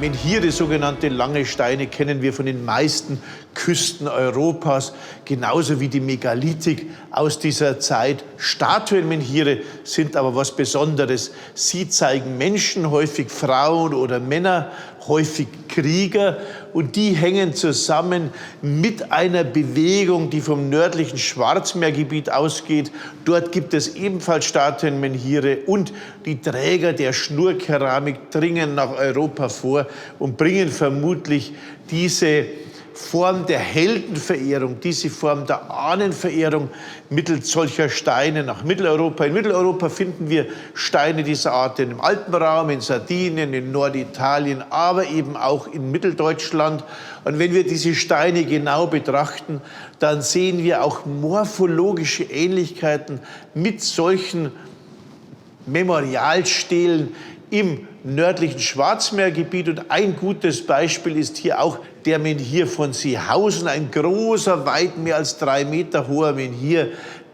Menhire, sogenannte lange Steine, kennen wir von den meisten Küsten Europas, genauso wie die Megalithic aus dieser Zeit. Statuenmenhire sind aber was Besonderes. Sie zeigen Menschen, häufig Frauen oder Männer, häufig Krieger, und die hängen zusammen mit einer Bewegung, die vom nördlichen Schwarzmeergebiet ausgeht. Dort gibt es ebenfalls Statuenmenhire, und die Träger der Schnurkeramik dringen nach Europa vor und bringen vermutlich diese Form der Heldenverehrung, diese Form der Ahnenverehrung mittels solcher Steine nach Mitteleuropa. In Mitteleuropa finden wir Steine dieser Art im Alpenraum, in Sardinien, in Norditalien, aber eben auch in Mitteldeutschland. Und wenn wir diese Steine genau betrachten, dann sehen wir auch morphologische Ähnlichkeiten mit solchen Memorialstelen im nördlichen Schwarzmeergebiet. Und ein gutes Beispiel ist hier auch der Menhir von Seehausen, ein großer, weit mehr als 3 Meter hoher Menhir,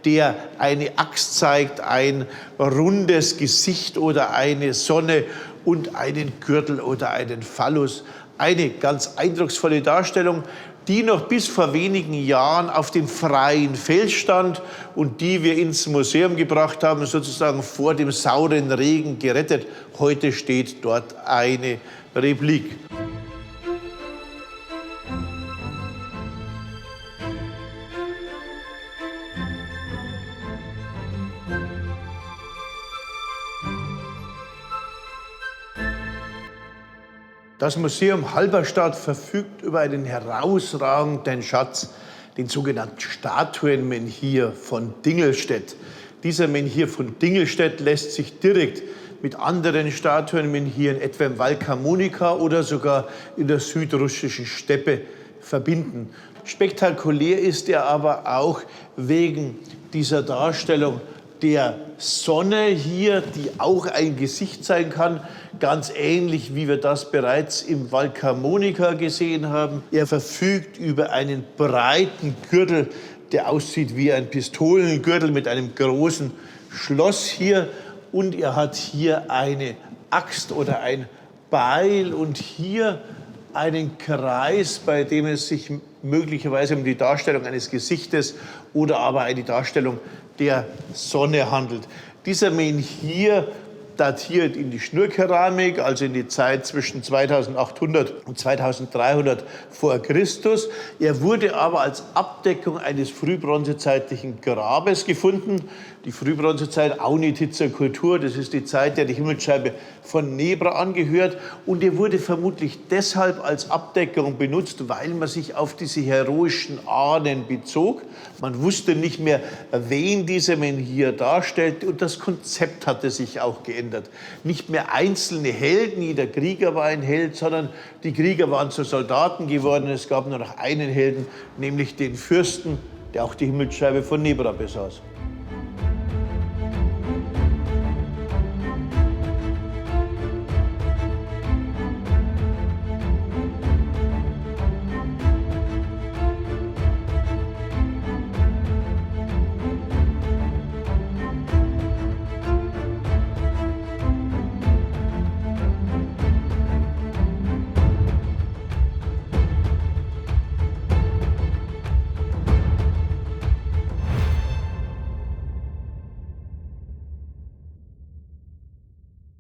der eine Axt zeigt, ein rundes Gesicht oder eine Sonne und einen Gürtel oder einen Phallus. Eine ganz eindrucksvolle Darstellung, die noch bis vor wenigen Jahren auf dem freien Feld stand und die wir ins Museum gebracht haben, sozusagen vor dem sauren Regen gerettet. Heute steht dort eine Replik. Das Museum Halberstadt verfügt über einen herausragenden Schatz, den sogenannten Statuenmenhir von Dingelstädt. Dieser Menhir von Dingelstädt lässt sich direkt mit anderen Statuenmenhiren, etwa im Val Camonica oder sogar in der südrussischen Steppe, verbinden. Spektakulär ist er aber auch wegen dieser Darstellung der Sonne hier, die auch ein Gesicht sein kann, ganz ähnlich wie wir das bereits im Val Camonica gesehen haben. Er verfügt über einen breiten Gürtel, der aussieht wie ein Pistolengürtel mit einem großen Schloss hier, und er hat hier eine Axt oder ein Beil und hier einen Kreis, bei dem es sich möglicherweise um die Darstellung eines Gesichtes oder aber eine Darstellung der Sonne handelt. Dieser Menhir datiert in die Schnurkeramik, also in die Zeit zwischen 2800 und 2300 vor Christus. Er wurde aber als Abdeckung eines frühbronzezeitlichen Grabes gefunden. Die Frühbronzezeit, Aunititzer Kultur, das ist die Zeit, der die Himmelsscheibe von Nebra angehört. Und er wurde vermutlich deshalb als Abdeckung benutzt, weil man sich auf diese heroischen Ahnen bezog. Man wusste nicht mehr, wen dieser Menhir darstellt, und das Konzept hatte sich auch geändert. Nicht mehr einzelne Helden, jeder Krieger war ein Held, sondern die Krieger waren zu Soldaten geworden. Es gab nur noch einen Helden, nämlich den Fürsten, der auch die Himmelsscheibe von Nebra besaß.